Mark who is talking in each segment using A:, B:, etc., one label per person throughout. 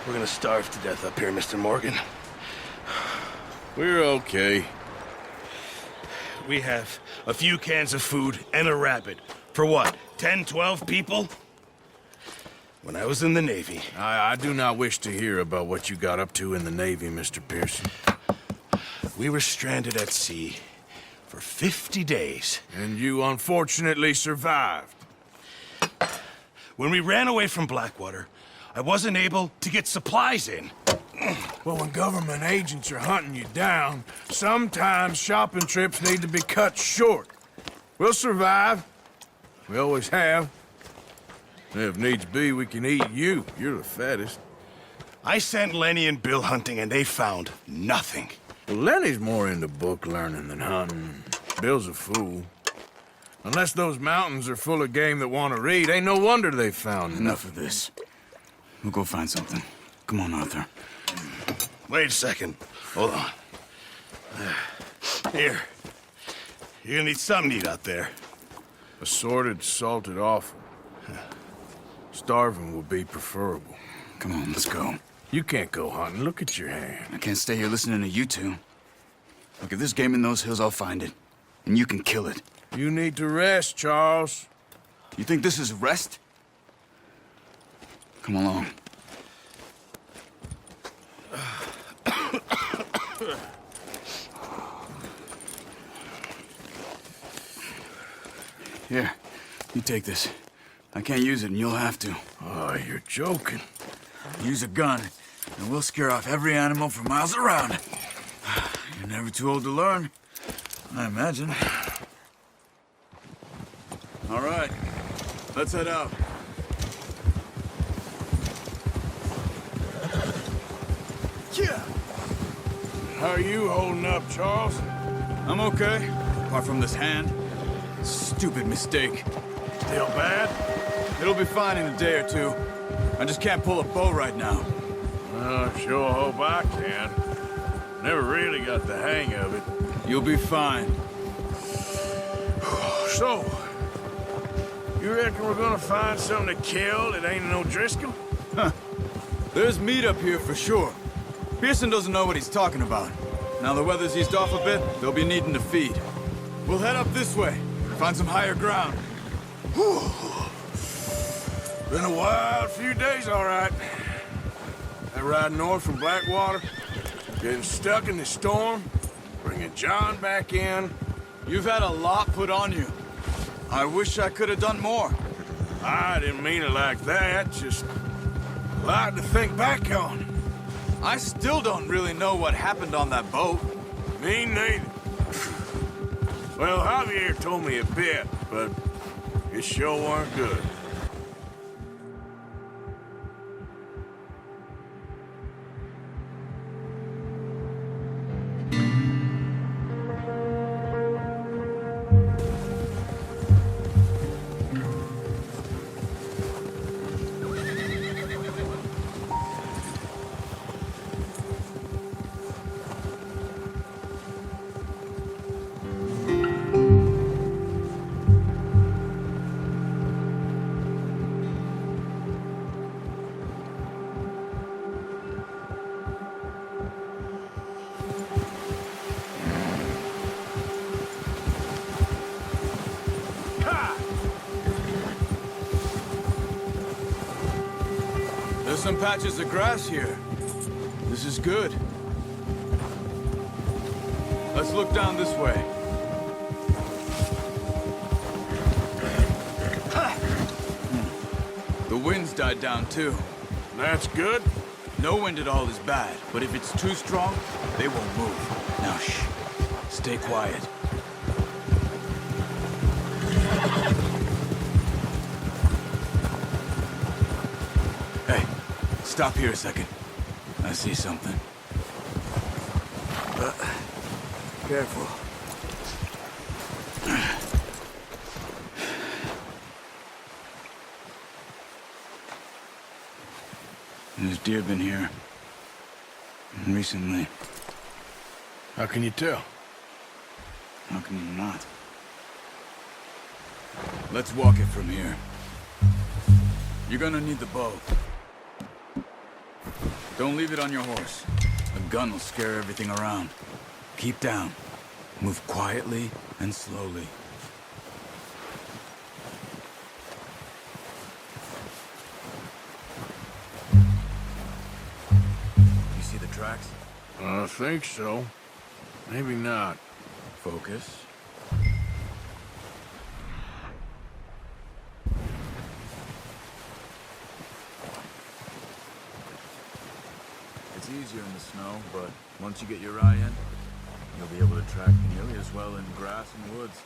A: We're gonna starve to death up here, Mr. Morgan.
B: We're okay.
A: We have a few cans of food and a rabbit. For what, 10, 12 people? When I was in the Navy...
B: I do not wish to hear about what you got up to in the Navy, Mr. Pearson.
A: We were stranded at sea for 50 days.
B: And you unfortunately survived.
A: When we ran away from Blackwater, I wasn't able to get supplies in.
B: Well, when government agents are hunting you down, sometimes shopping trips need to be cut short. We'll survive. We always have. If needs be, we can eat you. You're the fattest.
A: I sent Lenny and Bill hunting, and they found nothing.
B: Well, Lenny's more into book learning than hunting. Bill's a fool. Unless those mountains are full of game that want to read, ain't no wonder they found
C: Enough of this. We'll go find something. Come on, Arthur.
A: Wait a second. Hold on. Here. You're gonna need something to eat out there.
B: Assorted, salted offal. Starving would be preferable.
C: Come on, let's go.
B: You can't go hunting. Look at your hand.
C: I can't stay here listening to you two. Look, if there's game in those hills, I'll find it. And you can kill it.
B: You need to rest, Charles.
C: You think this is rest? Come along. Here, you take this. I can't use it, and you'll have to.
B: Oh, you're joking.
C: Use a gun, and we'll scare off every animal for miles around. You're never too old to learn, I imagine. All right, let's head out.
B: Yeah. How are you holding up, Charles?
C: I'm okay, apart from this hand. Stupid mistake.
B: Still bad?
C: It'll be fine in a day or two. I just can't pull a bow right now.
B: I sure hope I can. Never really got the hang of it.
C: You'll be fine.
B: So, you reckon we're gonna find something to kill that ain't no Driscoll?
C: Huh. There's meat up here for sure. Pearson doesn't know what he's talking about. Now the weather's eased off a bit, they'll be needing to feed. We'll head up this way, find some higher ground.
B: Whew. Been a wild few days, all right. That ride north from Blackwater, getting stuck in the storm, bringing John back in.
C: You've had a lot put on you. I wish I could have done more.
B: I didn't mean it like that, just a lot to think back on.
C: I still don't really know what happened on that boat.
B: Me neither. Well, Javier told me a bit, but it sure weren't good.
C: There's some patches of grass here. This is good. Let's look down this way. The wind's died down too.
B: That's good.
C: No wind at all is bad, but if it's too strong, they won't move. Now shh. Stay quiet. Hey, stop here a second. I see something. Careful. There's deer been here. Recently.
B: How can you tell?
C: How can you not? Let's walk it from here. You're gonna need the bow. Don't leave it on your horse. A gun will scare everything around. Keep down. Move quietly and slowly. You see the tracks?
B: I think so. Maybe not.
C: Focus. It's easier in the snow, but once you get your eye in, you'll be able to track nearly as well in grass and woods.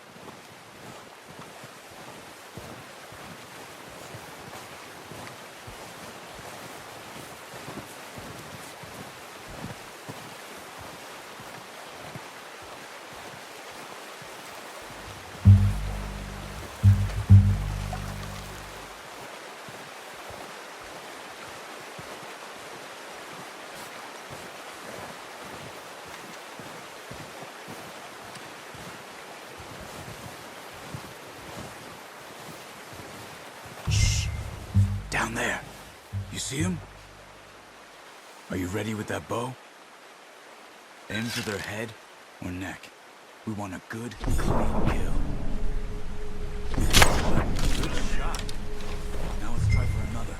C: Down there. You see him? Are you ready with that bow? Aim for their head or neck. We want a good, clean kill. Good shot. Now let's try for another.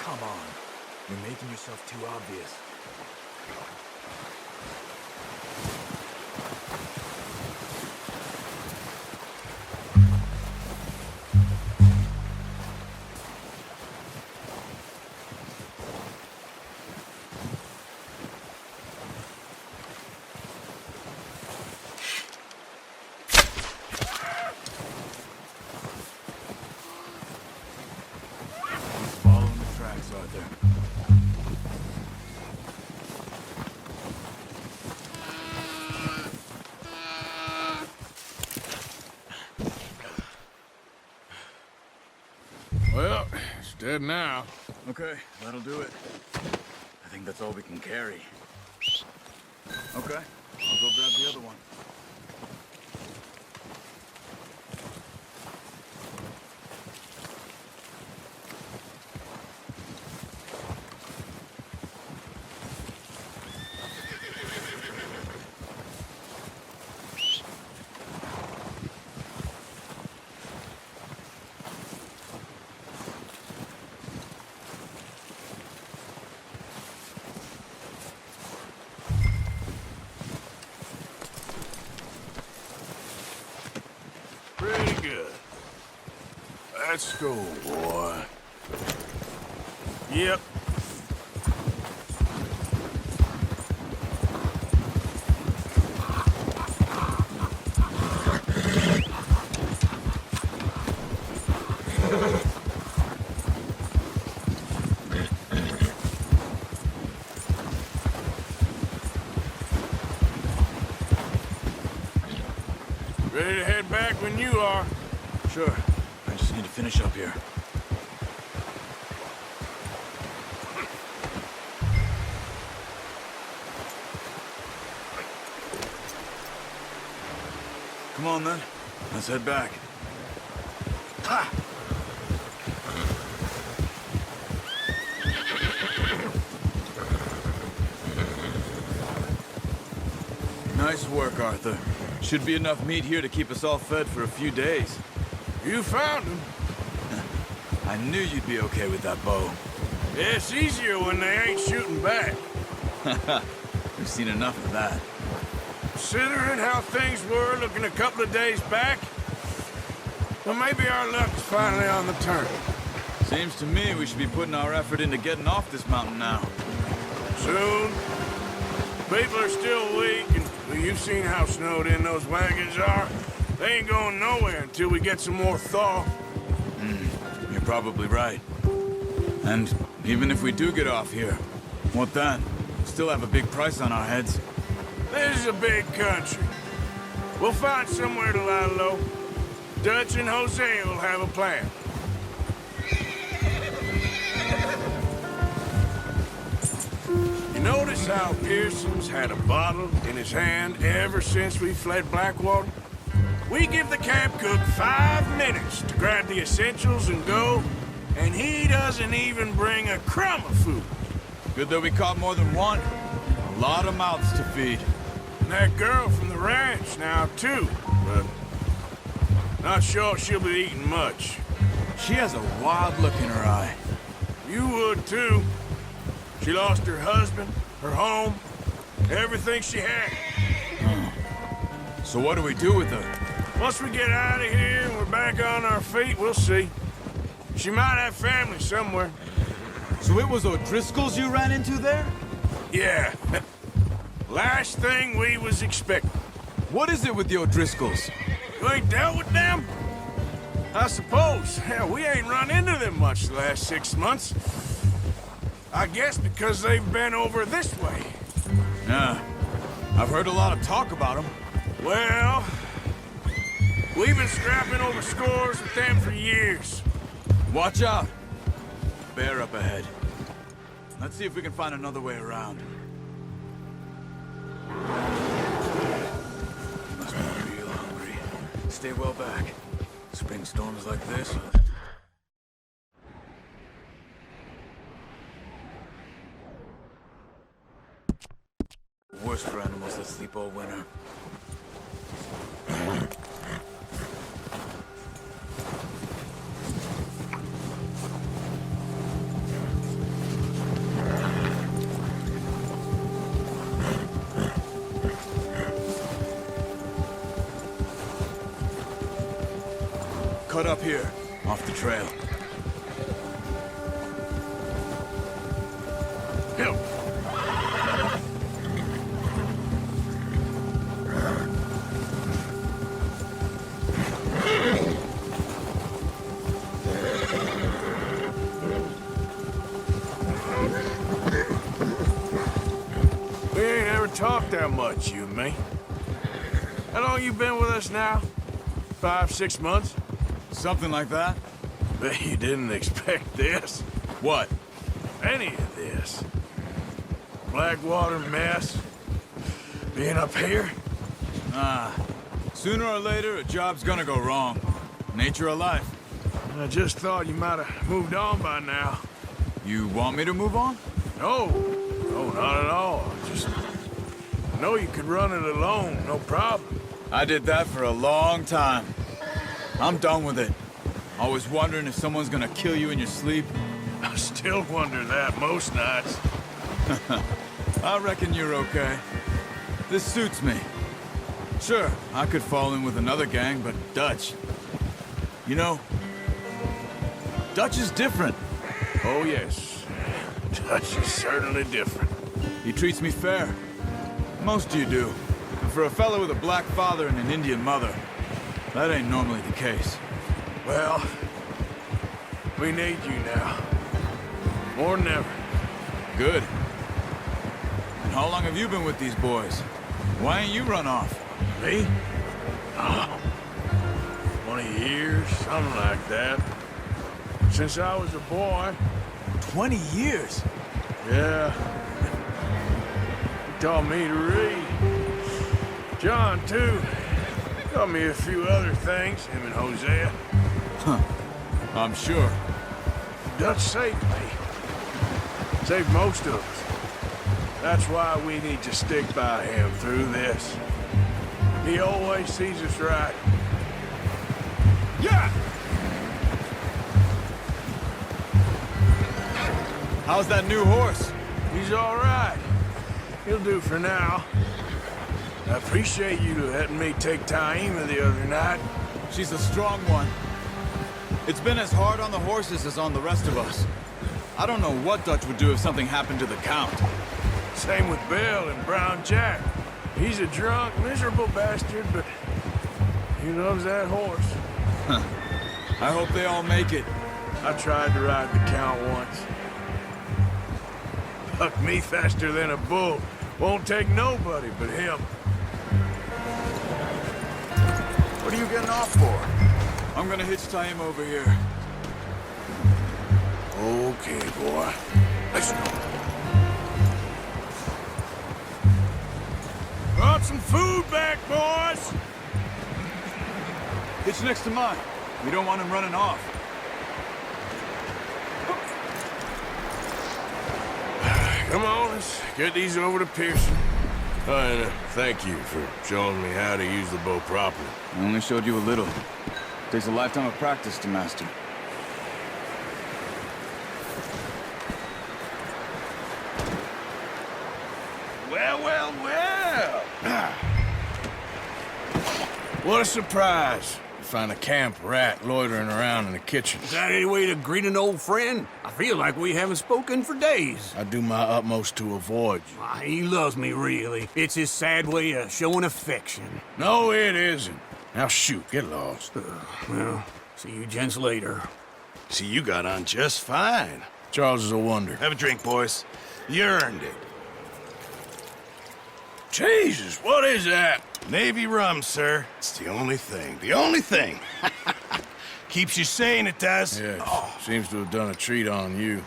C: Come on. You're making yourself too obvious. He's following the tracks, Arthur.
B: Well, it's dead now.
C: Okay, that'll do it. I think that's all we can carry. Okay, I'll go grab the other one.
B: good. Let's go, boy. Yep. Ready to head back when you are.
C: Sure. I just need to finish up here. Come on, then. Let's head back. Ha! Nice work, Arthur. Should be enough meat here to keep us all fed for a few days.
B: You found him.
C: I knew you'd be okay with that bow.
B: It's easier when they ain't shooting back.
C: We've seen enough of that.
B: Considering how things were looking a couple of days back, well, maybe our luck's finally on the turn.
C: Seems to me we should be putting our effort into getting off this mountain now.
B: Soon. People are still weak, and well, you've seen how snowed in those wagons are. They ain't going nowhere until we get some more thaw.
C: You're probably right. And even if we do get off here, what then? Still have a big price on our heads.
B: This is a big country. We'll find somewhere to lie low. Dutch and Jose will have a plan. You notice how Pearson's had a bottle in his hand ever since we fled Blackwater? We give the camp cook 5 minutes to grab the essentials and go, and he doesn't even bring a crumb of food.
C: Good that we caught more than one. A lot of mouths to feed.
B: And that girl from the ranch now, too, but not sure she'll be eating much.
C: She has a wild look in her eye.
B: You would, too. She lost her husband, her home, everything she had.
C: So what do we do with her?
B: Once we get out of here and we're back on our feet, we'll see. She might have family somewhere.
C: So it was O'Driscoll's you ran into there?
B: Yeah. Last thing we was expecting.
C: What is it with the O'Driscolls?
B: You ain't dealt with them? I suppose. Hell, we ain't run into them much the last 6 months. I guess because they've been over this way.
C: Yeah. I've heard a lot of talk about them.
B: Well, we've been scrapping over scores with them for years.
C: Watch out. Bear up ahead. Let's see if we can find another way around. Must be real hungry. Stay well back. Spring storms like this. Worst for animals that sleep all winter. Cut up here, off the trail.
B: Help! We ain't ever talked that much, you and me. How long you been with us now? 5, 6 months?
C: Something like that?
B: Bet you didn't expect this.
C: What?
B: Any of this. Blackwater mess. Being up here.
C: Sooner or later, a job's gonna go wrong. Nature of life.
B: I just thought you might have moved on by now.
C: You want me to move on?
B: No. No, not at all. Just know you could run it alone, no problem.
C: I did that for a long time. I'm done with it. Always wondering if someone's gonna kill you in your sleep.
B: I still wonder that most nights.
C: I reckon you're okay. This suits me. Sure, I could fall in with another gang, but Dutch. You know, Dutch is different.
B: Oh, yes. Dutch is certainly different.
C: He treats me fair. Most of you do. And for a fellow with a black father and an Indian mother, that ain't normally the case.
B: Well, we need you now. More than ever.
C: Good. And how long have you been with these boys? Why ain't you run off?
B: Me? Oh, 20 years, something like that. Since I was a boy.
C: 20 years?
B: Yeah. He taught me to read. John, too. Taught me a few other things, him and Hosea.
C: Huh. I'm sure.
B: Dutch saved me. Saved most of us. That's why we need to stick by him through this. He always sees us right. Yeah!
C: How's that new horse?
B: He's all right. He'll do for now. I appreciate you letting me take Taima the other night.
C: She's a strong one. It's been as hard on the horses as on the rest of us. I don't know what Dutch would do if something happened to the Count.
B: Same with Bill and Brown Jack. He's a drunk, miserable bastard, but he loves that horse.
C: I hope they all make it.
B: I tried to ride the Count once. Bucked me faster than a bull. Won't take nobody but him.
C: What are you getting off for? I'm gonna hitch Taima over here.
B: Okay, boy. Let's go. Brought some food back, boys!
C: Hitch next to mine. We don't want him running off.
B: Come on, let's get these over to Pearson. And thank you for showing me how to use the bow properly.
C: I only showed you a little. Takes a lifetime of practice to master.
B: Well, well, well. What a surprise. To find a camp rat loitering around in the kitchen.
D: Is that any way to greet an old friend? I feel like we haven't spoken for days.
B: I do my utmost to avoid you.
D: He loves me, really. It's his sad way of showing affection.
B: No, it isn't. Now shoot, get lost.
D: Well, see you gents later.
A: See, you got on just fine.
B: Charles is a wonder.
A: Have a drink, boys. You earned it.
B: Jesus, what is that?
A: Navy rum, sir. It's the only thing. The only thing. Keeps you sane, it does.
B: Yes, seems to have done a treat on you.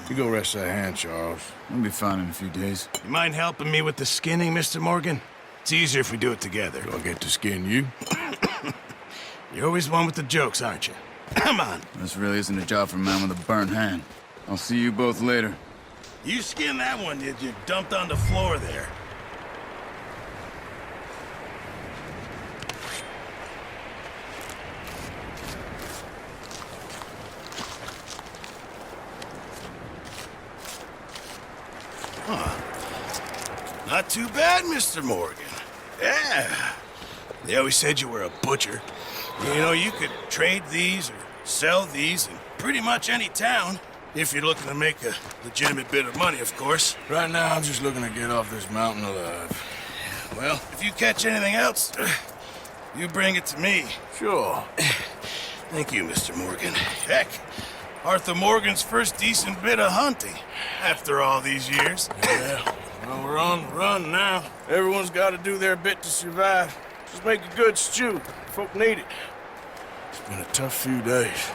B: You go rest that hand, Charles.
C: We'll be fine in a few days.
A: You mind helping me with the skinning, Mr. Morgan? It's easier if we do it together.
B: Do I get to skin you?
A: You're always one with the jokes, aren't you? Come on.
C: This really isn't a job for a man with a burnt hand. I'll see you both later.
A: You skinned that one, did you? Dumped on the floor there. Not too bad, Mr. Morgan. Yeah. They always said you were a butcher. You know, you could trade these or sell these in pretty much any town. If you're looking to make a legitimate bit of money, of course.
B: Right now, I'm just looking to get off this mountain alive.
A: Well, if you catch anything else, you bring it to me.
B: Sure.
A: Thank you, Mr. Morgan. Heck, Arthur Morgan's first decent bit of hunting after all these years.
B: Yeah. Well, we're on the run now. Everyone's got to do their bit to survive. Just make a good stew. Folk need it. It's been a tough few days.